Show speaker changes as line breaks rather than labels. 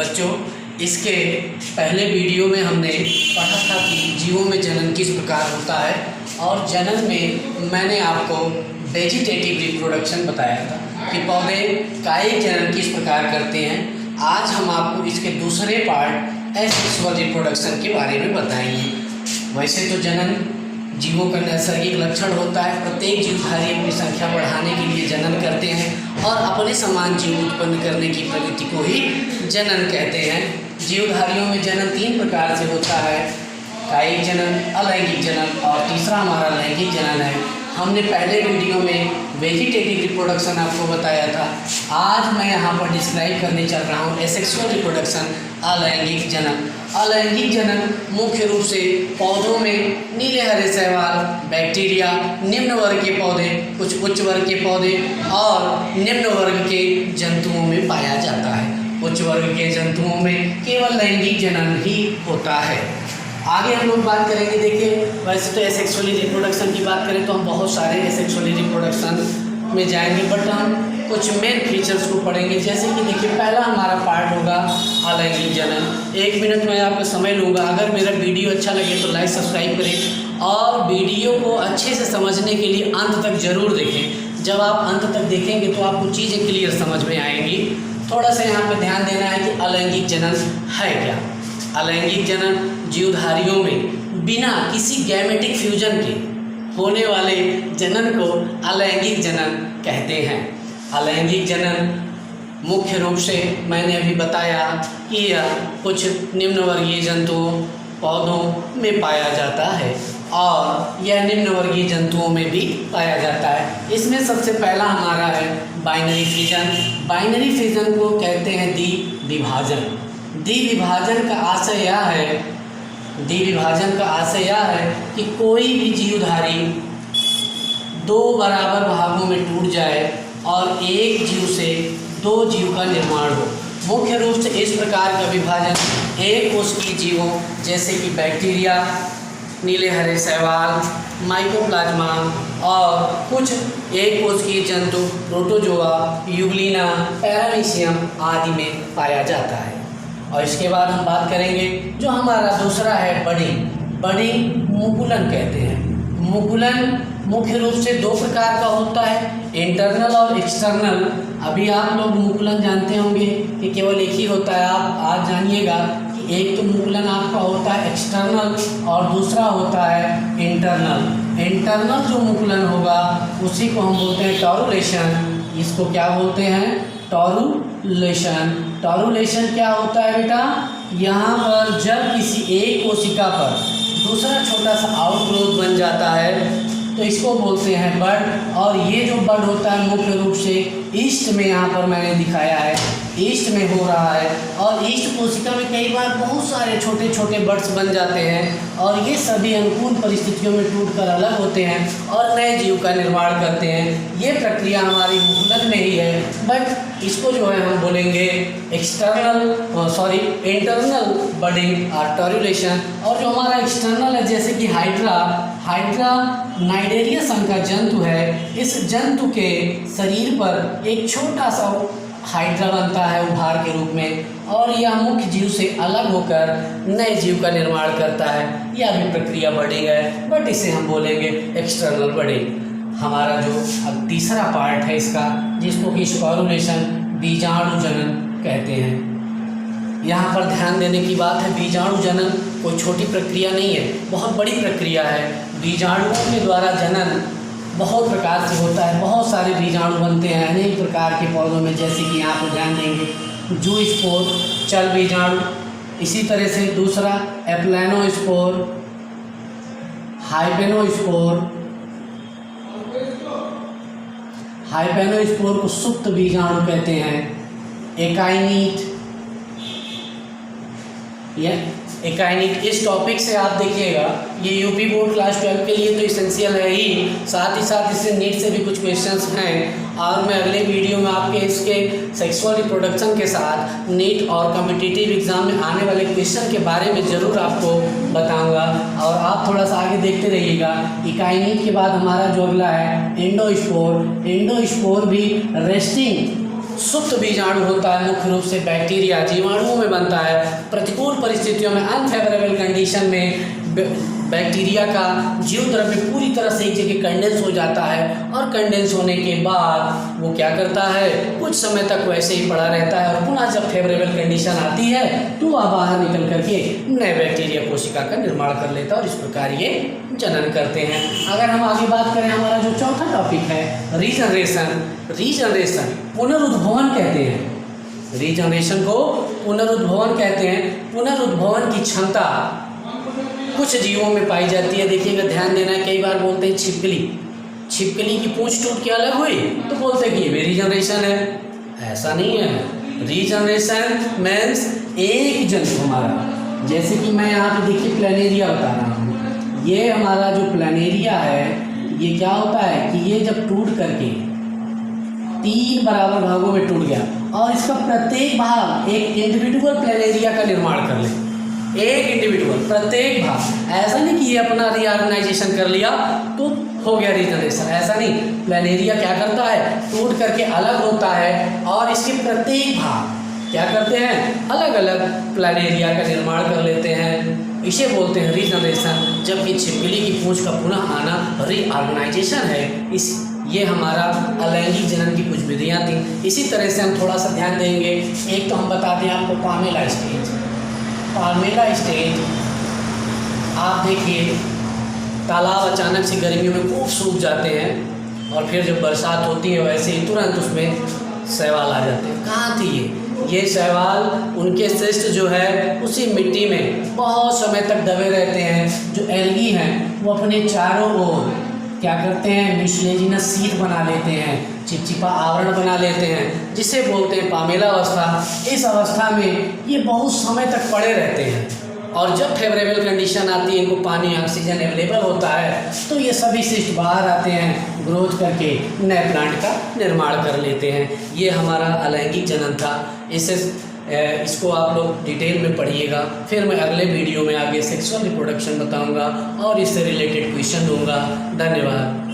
बच्चों, इसके पहले वीडियो में हमने पढ़ा था कि जीवों में जनन किस प्रकार होता है और जनन में मैंने आपको वेजिटेटिव रिप्रोडक्शन बताया था कि पौधे कायिक जनन किस प्रकार करते हैं। आज हम आपको इसके दूसरे पार्ट एसेक्सुअल रिप्रोडक्शन के बारे में बताएंगे। वैसे तो जनन जीवों का नैसर्गिक लक्षण होता है। प्रत्येक जीवधारी अपनी संख्या बढ़ाने के लिए जनन करते हैं और अपने समान जीव उत्पन्न करने की प्रवृत्ति को ही जनन कहते हैं। जीवधारियों में जनन 3 प्रकार से होता है, कायिक जनन, अलैंगिक जनन और तीसरा हमारा लैंगिक जनन है। हमने पहले वीडियो में वेजिटेटिव रिप्रोडक्शन आपको बताया था। आज मैं यहाँ पर डिस्क्राइब करने चल रहा हूँ एसेक्सुअल रिप्रोडक्शन, अलैंगिक जनन। अलैंगिक जनन मुख्य रूप से पौधों में नीले हरे शैवाल, बैक्टीरिया, निम्न वर्ग के पौधे, कुछ उच्च वर्ग के पौधे और निम्न वर्ग के जंतुओं में पाया जाता है। उच्च वर्ग के जंतुओं में केवल लैंगिक जनन ही होता है। आगे हम लोग बात करेंगे। देखिए, वैसे तो एसेक्सुअली रिप्रोडक्शन की बात करें तो हम बहुत सारे एसेक्सुअली रिप्रोडक्शन में जाएंगे, बट हम कुछ मेन फीचर्स को पढ़ेंगे। जैसे कि देखिए, पहला हमारा पार्ट होगा अलैंगिक जनन। 1 मिनट में आपका समय लूँगा। अगर मेरा वीडियो अच्छा लगे तो लाइक सब्सक्राइब करें और वीडियो को अच्छे से समझने के लिए अंत तक ज़रूर देखें। जब आप अंत तक देखेंगे तो आपको चीज़ें क्लियर समझ में आएंगी। थोड़ा सा यहाँ पर ध्यान देना है कि अलैंगिक जनन है क्या। अलैंगिक जनन जीवधारियों में बिना किसी गैमेटिक फ्यूजन के होने वाले जनन को अलैंगिक जनन कहते हैं। अलैंगिक जनन मुख्य रूप से मैंने अभी बताया कि यह कुछ निम्न वर्गीय जंतुओं, पौधों में पाया जाता है और यह निम्न वर्गीय जंतुओं में भी पाया जाता है। इसमें सबसे पहला हमारा है बाइनरी फिजन। बाइनरी फिजन को कहते हैं द्विविभाजन। द्विविभाजन का आशय यह है, द्विविभाजन का आशय यह है कि कोई भी जीवधारी 2 बराबर भागों में टूट जाए और एक जीव से 2 जीव का निर्माण हो। मुख्य रूप से इस प्रकार का विभाजन एक कोशिकीय जीवों जैसे कि बैक्टीरिया, नीले हरे शैवाल, माइकोप्लाज्मा और कुछ एक कोशिकीय जंतु प्रोटोजोआ, यूग्लिना, पैरामीशियम आदि में पाया जाता है। और इसके बाद हम बात करेंगे जो हमारा दूसरा है बडिंग मुकुलन कहते हैं। मुकुलन मुख्य रूप से 2 प्रकार का होता है, इंटरनल और एक्सटर्नल। अभी आप लोग मुकुलन जानते होंगे कि केवल एक ही होता है। आप आज जानिएगा कि एक तो मुकुलन आपका होता है एक्सटर्नल और दूसरा होता है इंटरनल। इंटरनल जो मुकुलन होगा उसी को हम बोलते हैं टॉरुलेशन। इसको क्या बोलते हैं? टॉरुलेशन। टॉरुलेशन क्या होता है बेटा? यहाँ पर जब किसी एक कोशिका पर दूसरा छोटा सा आउटग्रोथ बन जाता है तो इसको बोलते हैं बड। और ये जो बड होता है मुख्य रूप से ईस्ट में, यहाँ पर मैंने दिखाया है, ईस्ट में हो रहा है। और ईस्ट कोशिका में कई बार बहुत सारे छोटे छोटे बड्स बन जाते हैं और ये सभी अनुकूल परिस्थितियों में टूटकर अलग होते हैं और नए जीव का निर्माण करते हैं। ये प्रक्रिया हमारी मुकुलन में ही है, बट इसको जो है हम बोलेंगे इंटरनल बडिंग और टॉरुलेशन। और जो हमारा एक्सटर्नल है जैसे कि हाइड्रा नाइडेरिया संघ का जंतु है। इस जंतु के शरीर पर एक छोटा सा हाइड्रा बनता है उभार के रूप में और यह मुख्य जीव से अलग होकर नए जीव का निर्माण करता है। यह भी प्रक्रिया बडिंग है, बट इसे हम बोलेंगे एक्सटर्नल बडिंग। हमारा जो अब तीसरा पार्ट है इसका, जिसको कि स्पोरुलेशन, बीजाणु जनन कहते हैं। यहाँ पर ध्यान देने की बात है, बीजाणु जनन कोई छोटी प्रक्रिया नहीं है, बहुत बड़ी प्रक्रिया है। बीजाणुओं के द्वारा जनन बहुत प्रकार से होता है। बहुत सारे बीजाणु बनते हैं अनेक प्रकार के पौधों में, जैसे कि यहाँ पर ध्यान देंगे जूस्पोर, चल बीजाणु। इसी तरह से दूसरा एप्लानोस्पोर, हाइपेनोस्पोर को सुप्त बीजाणु कहते हैं। एकाइनिक इस टॉपिक से आप देखिएगा, ये यूपी बोर्ड क्लास 12 के लिए तो इसेंशियल है ही, साथ ही साथ इससे नीट से भी कुछ क्वेश्चंस हैं। और मैं अगले वीडियो में आपके इसके सेक्सुअल रिप्रोडक्शन के साथ नीट और कॉम्पिटिटिव एग्जाम में आने वाले क्वेश्चन के बारे में ज़रूर आपको बताऊंगा और आप थोड़ा सा आगे देखते रहिएगा। इकाइनिक के बाद हमारा जो अगला है एंडोस्पोर भी रेस्टिंग सुप्त बीजाणु होता है मुख्य रूप से बैक्टीरिया जीवाणुओं में बनता है। प्रतिकूल परिस्थितियों में अनफेवरेबल कंडीशन में बैक्टीरिया का जीव द्रव्य पूरी तरह से एक जगह कंडेंस हो जाता है और कंडेंस होने के बाद वो क्या करता है, कुछ समय तक वैसे ही पड़ा रहता है और पुनः जब फेवरेबल कंडीशन आती है तो वह बाहर निकल करके नए बैक्टीरिया कोशिका का निर्माण कर लेता है और इस प्रकार ये जनन करते हैं। अगर हम आगे बात करें, हमारा जो चौथा टॉपिक है रीजनरेशन। रीजनरेशन पुनरुद्भवन कहते हैं। रीजनरेशन को पुनरुद्भवन कहते हैं। पुनरुद्भवन की क्षमता कुछ जीवों में पाई जाती है। देखिएगा, ध्यान देना है, कई बार बोलते हैं छिपकली की पूंछ टूट के अलग हुई तो बोलते हैं कि ये भी रीजनरेशन है। ऐसा नहीं है। रीजनरेशन मीन्स एक जंतु हमारा, जैसे कि मैं यहाँ पे देखिए प्लेनेरिया बता रहा हूँ, ये हमारा जो प्लेनेरिया है ये क्या होता है कि ये जब टूट करके 3 बराबर भागों में टूट गया और इसका प्रत्येक भाग एक इंडिविजुअल प्लेनेरिया का निर्माण कर ले, एक इंडिविजुअल प्रत्येक भाग। ऐसा नहीं कि ये अपना रीऑर्गेनाइजेशन कर लिया तो हो गया रीजनरेशन, ऐसा नहीं। प्लेनेरिया क्या करता है, टूट करके अलग होता है और इसके प्रत्येक भाग क्या करते हैं, अलग अलग प्लेनेरिया का निर्माण कर लेते हैं। इसे बोलते हैं रीजनरेशन। जबकि छिपकली की पूंछ का पुनः आना रीऑर्गेनाइजेशन है। ये हमारा अलैंगिक जनन की कुछ विधियाँ थी। इसी तरह से हम थोड़ा सा ध्यान देंगे। एक तो हम बता दें आपको पामेला स्टेज। पामेला स्टेज आप देखिए, तालाब अचानक से गर्मियों में खूब सूख जाते हैं और फिर जब बरसात होती है वैसे ही तुरंत उसमें शैवाल आ जाते हैं। कहाँ थी ये शैवाल? उनके शिष्ट जो है उसी मिट्टी में बहुत समय तक दबे रहते हैं। जो एल्गी हैं वो अपने चारों ओर क्या करते हैं, म्यूसिलेजिनस शीट बना लेते हैं, चिपचिपा आवरण बना लेते हैं, जिसे बोलते हैं पामेला अवस्था। इस अवस्था में ये बहुत समय तक पड़े रहते हैं और जब फेवरेबल कंडीशन आती है, इनको पानी ऑक्सीजन अवेलेबल होता है, तो ये सभी शिष्ट बाहर आते हैं, ग्रोथ करके नए प्लांट का निर्माण कर लेते हैं। ये हमारा अलैंगिक जनन था। इसको आप लोग डिटेल में पढ़िएगा। फिर मैं अगले वीडियो में आगे सेक्सुअल रिप्रोडक्शन बताऊंगा और इससे रिलेटेड क्वेश्चन दूंगा। धन्यवाद।